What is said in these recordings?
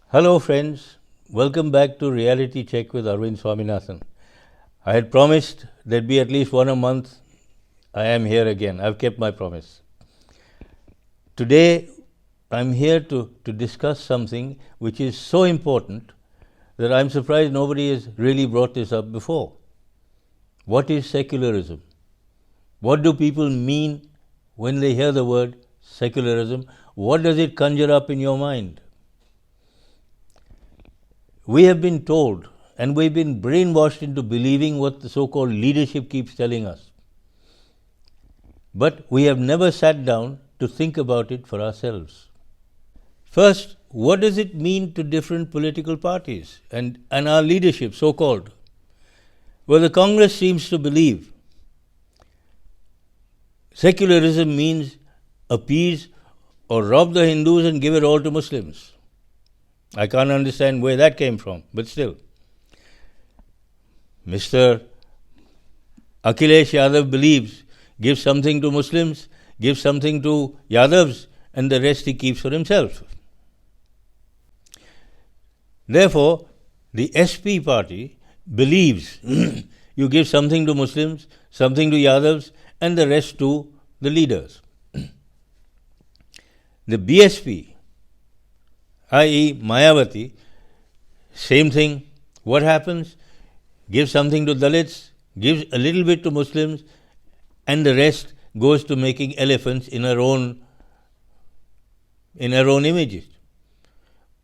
Hello, friends. Welcome back to Reality Check with Arvind Swaminathan. I had promised there'd be at least one a month. I am here again. I've kept my promise. Today, I'm here to discuss something which is so important that I'm surprised nobody has really brought this up before. What is secularism? What do people mean when they hear the word secularism? What does it conjure up in your mind? We have been told and we've been brainwashed into believing what the so-called leadership keeps telling us. But we have never sat down to think about it for ourselves. First, what does it mean to different political parties and our leadership, so-called? Well, the Congress seems to believe secularism means appease or rob the Hindus and give it all to Muslims. I can't understand where that came from, but still. Mr. Akhilesh Yadav believes, give something to Muslims, give something to Yadavs, and the rest he keeps for himself. Therefore, the SP party believes you give something to Muslims, something to Yadavs, and the rest to the leaders. The BSP, i.e. Mayawati, same thing. What happens? Give something to Dalits, gives a little bit to Muslims, and the rest goes to making elephants in her own images.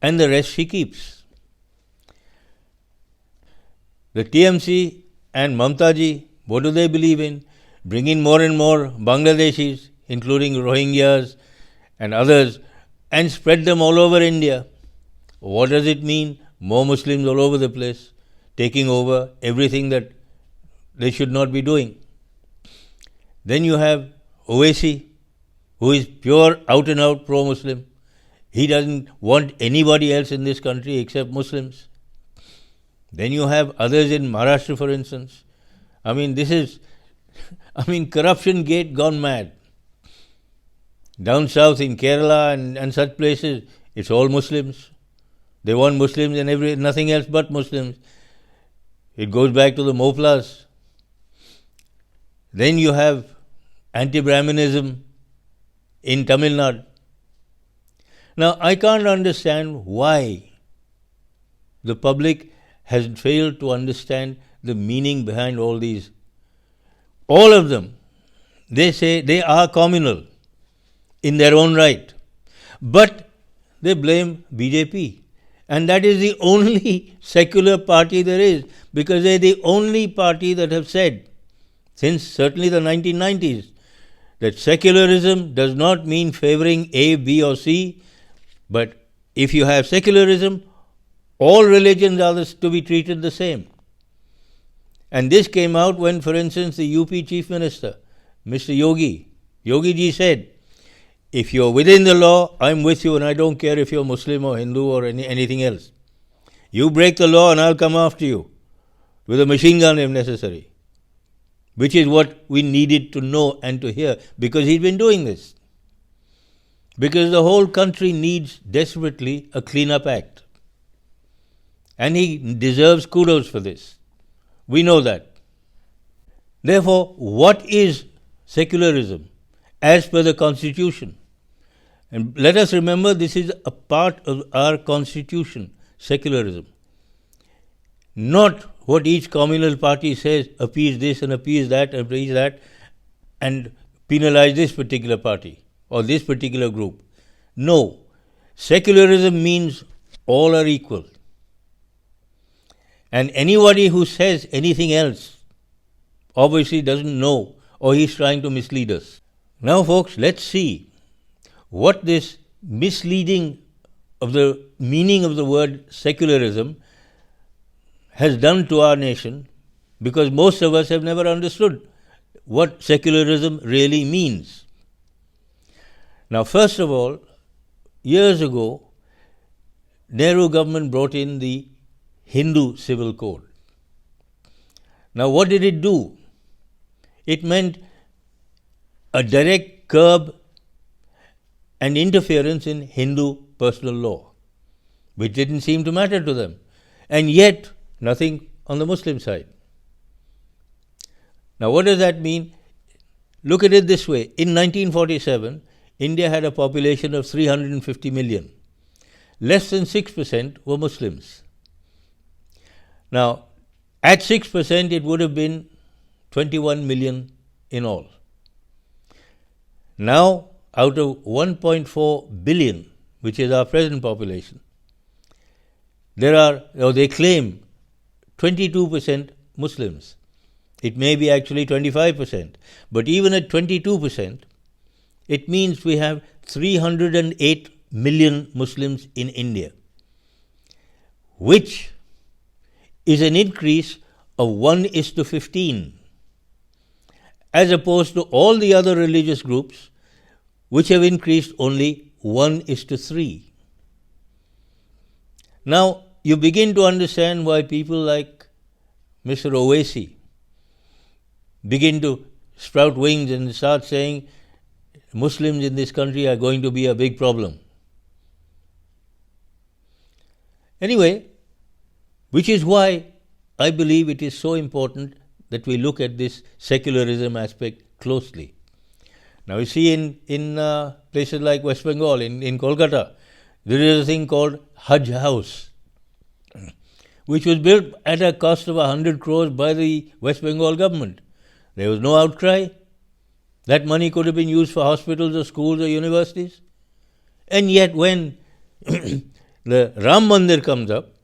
And the rest she keeps. The TMC and Mamta ji, what do they believe in? Bring in more and more Bangladeshis, including Rohingyas and others, and spread them all over India. What does it mean? More Muslims all over the place, taking over everything that they should not be doing. Then you have Owaisi, who is pure out and out pro-Muslim. He doesn't want anybody else in this country except Muslims. Then you have others in Maharashtra, for instance. Corruption gate gone mad. Down south in Kerala and such places, it's all Muslims. They want Muslims and nothing else but Muslims. It goes back to the Moplas. Then you have anti-Brahminism in Tamil Nadu. Now, I can't understand why the public has failed to understand the meaning behind all these. All of them, they say they are communal in their own right. But they blame BJP. And that is the only secular party there is, because they're the only party that have said, since certainly the 1990s, that secularism does not mean favoring A, B or C, but if you have secularism, all religions are to be treated the same. And this came out when, for instance, the UP Chief Minister, Mr. Yogi ji said, if you're within the law, I'm with you and I don't care if you're Muslim or Hindu or anything else. You break the law and I'll come after you with a machine gun if necessary. Which is what we needed to know and to hear, because he's been doing this. Because the whole country needs desperately a clean-up act. And he deserves kudos for this. We know that. Therefore, what is secularism as per the Constitution? And let us remember, this is a part of our Constitution, secularism. Not what each communal party says, appease this and appease that and appease that, and penalize this particular party or this particular group. No. Secularism means all are equal. And anybody who says anything else obviously doesn't know, or he's trying to mislead us. Now, folks, let's see what this misleading of the meaning of the word secularism has done to our nation, because most of us have never understood what secularism really means. Now, first of all, years ago, Nehru government brought in the Hindu Civil Code. Now, what did it do? It meant a direct curb and interference in Hindu personal law. which didn't seem to matter to them. And yet, nothing on the Muslim side. Now, what does that mean? Look at it this way. In 1947, India had a population of 350 million. Less than 6% were Muslims. Now, at 6%, it would have been 21 million in all. Now, out of 1.4 billion, which is our present population, they claim 22% Muslims. It may be actually 25%. But even at 22%, it means we have 308 million Muslims in India, which is an increase of 1:15, as opposed to all the other religious groups, which have increased only 1:3. Now, you begin to understand why people like Mr. Owaisi begin to sprout wings and start saying Muslims in this country are going to be a big problem. Anyway, which is why I believe it is so important that we look at this secularism aspect closely. Now, you see in places like West Bengal, in Kolkata, there is a thing called Hajj House, which was built at a cost of 100 crores by the West Bengal government. There was no outcry. That money could have been used for hospitals or schools or universities. And yet when the Ram Mandir comes up,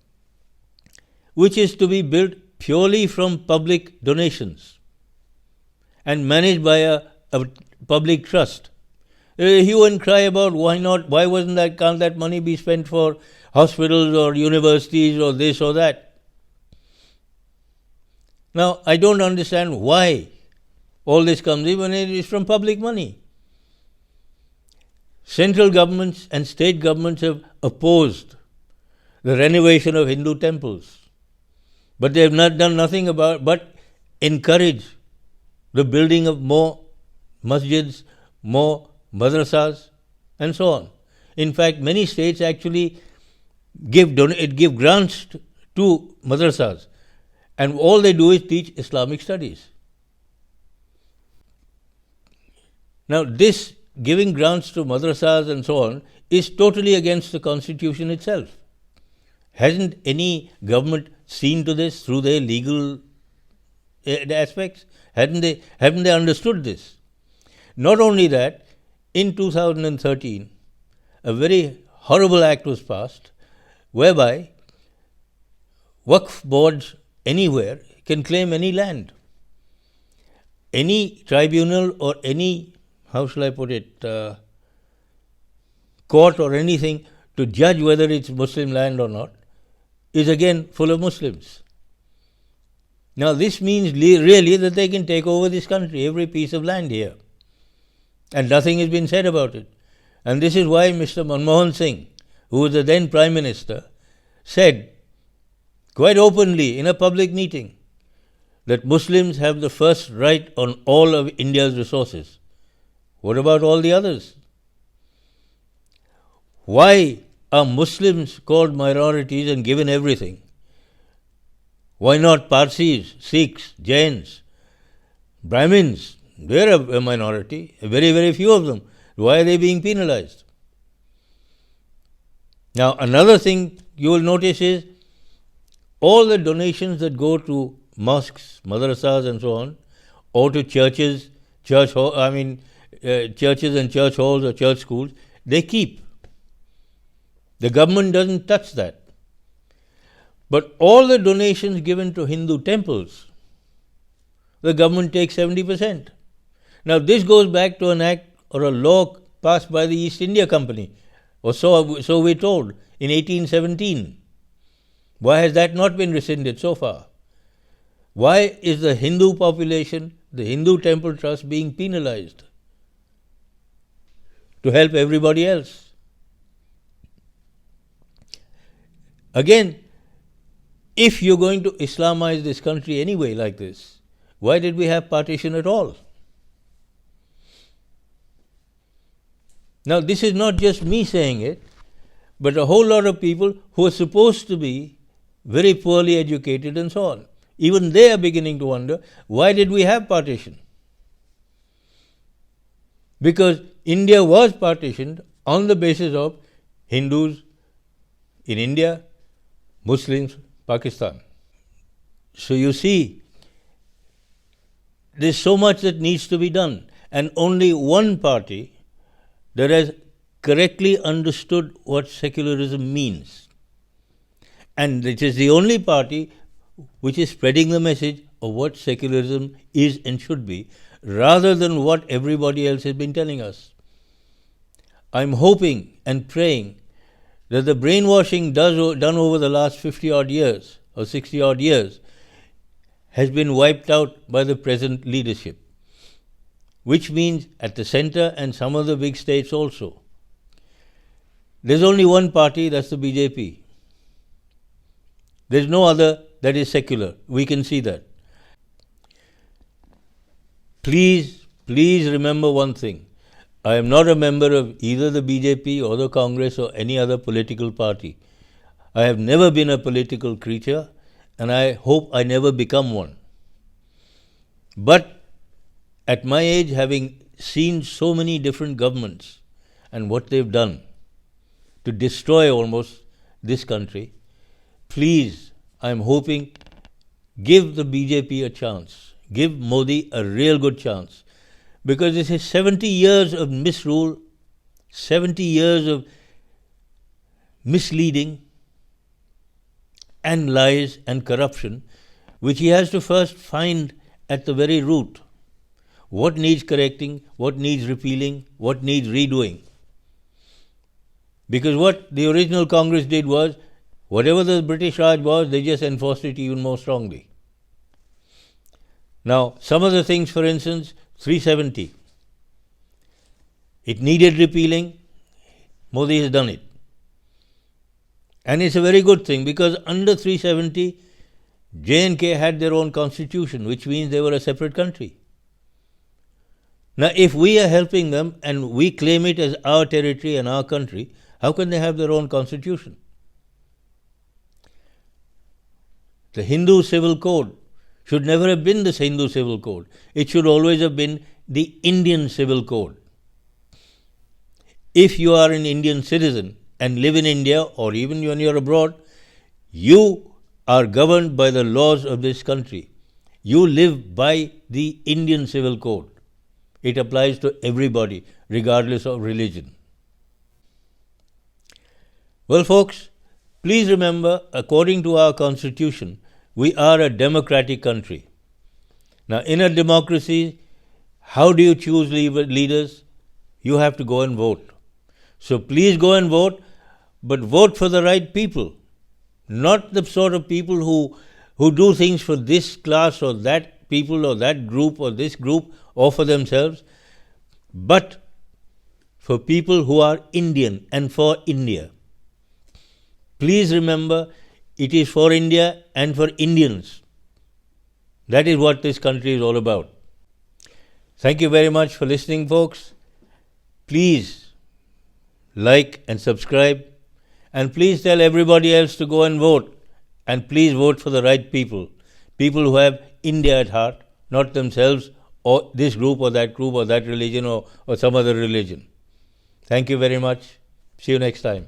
which is to be built purely from public donations and managed by a public trust, hue and cry about why can't that money be spent for hospitals or universities or this or that. Now, I don't understand why all this comes in when it is from public money. Central governments and state governments have opposed the renovation of Hindu temples, but they have not done nothing but encourage the building of more masjids, more madrasas, and so on. In fact, many states actually give grants to madrasas, and all they do is teach Islamic studies. Now, this giving grants to madrasas and so on is totally against the Constitution itself. Hasn't any government seen to this through their legal aspects? Haven't they understood this? Not only that, in 2013, a very horrible act was passed whereby Waqf boards anywhere can claim any land. Any tribunal or any, court or anything to judge whether it's Muslim land or not is again full of Muslims. Now, this means really that they can take over this country, every piece of land here. And nothing has been said about it. And this is why Mr. Manmohan Singh, who was the then Prime Minister, said quite openly in a public meeting that Muslims have the first right on all of India's resources. What about all the others? Why are Muslims called minorities and given everything? Why not Parsis, Sikhs, Jains, Brahmins? They're a minority, very, very few of them. Why are they being penalized? Now, another thing you will notice is all the donations that go to mosques, madrasas and so on, or to churches, churches and church halls or church schools, they keep. The government doesn't touch that. But all the donations given to Hindu temples, the government takes 70%. Now, this goes back to an act or a law passed by the East India Company, or so we're told, in 1817. Why has that not been rescinded so far? Why is the Hindu population, the Hindu temple trust, being penalized to help everybody else? Again, if you're going to Islamize this country anyway like this, why did we have partition at all? Now, this is not just me saying it. but a whole lot of people who are supposed to be very poorly educated and so on. Even they are beginning to wonder, why did we have partition? Because India was partitioned on the basis of Hindus in India, Muslims, Pakistan. So you see, there's so much that needs to be done, and only one party that has correctly understood what secularism means. And it is the only party which is spreading the message of what secularism is and should be, rather than what everybody else has been telling us. I'm hoping and praying that the brainwashing done over the last 50-odd years or 60-odd years has been wiped out by the present leadership, which means at the center and some of the big states also. There's only one party, that's the BJP. There's no other that is secular. We can see that. Please remember one thing. I am not a member of either the BJP or the Congress or any other political party. I have never been a political creature, and I hope I never become one. But at my age, having seen so many different governments and what they've done to destroy almost this country, please, I'm hoping, give the BJP a chance. Give Modi a real good chance. Because this is 70 years of misrule, 70 years of misleading and lies and corruption, which he has to first find at the very root. What needs correcting, what needs repealing, what needs redoing. Because what the original Congress did was, whatever the British Raj was, they just enforced it even more strongly. Now, some of the things, for instance, 370. It needed repealing. Modi has done it. And it's a very good thing, because under 370, J&K had their own constitution, which means they were a separate country. Now, if we are helping them and we claim it as our territory and our country, how can they have their own constitution? The Hindu civil code should never have been the Hindu civil code. It should always have been the Indian civil code. If you are an Indian citizen and live in India, or even when you are abroad, you are governed by the laws of this country. You live by the Indian civil code. It applies to everybody, regardless of religion. Well, folks, please remember, according to our constitution, we are a democratic country. Now, in a democracy, how do you choose leaders? You have to go and vote. So please go and vote, but vote for the right people. Not the sort of people who do things for this class or that people or that group or this group or for themselves, but for people who are Indian and for India. Please remember, it is for India and for Indians. That is what this country is all about. Thank you very much for listening, folks. Please like and subscribe, and please tell everybody else to go and vote. And please vote for the right people, people who have India at heart, not themselves or this group or that religion or some other religion. Thank you very much. See you next time.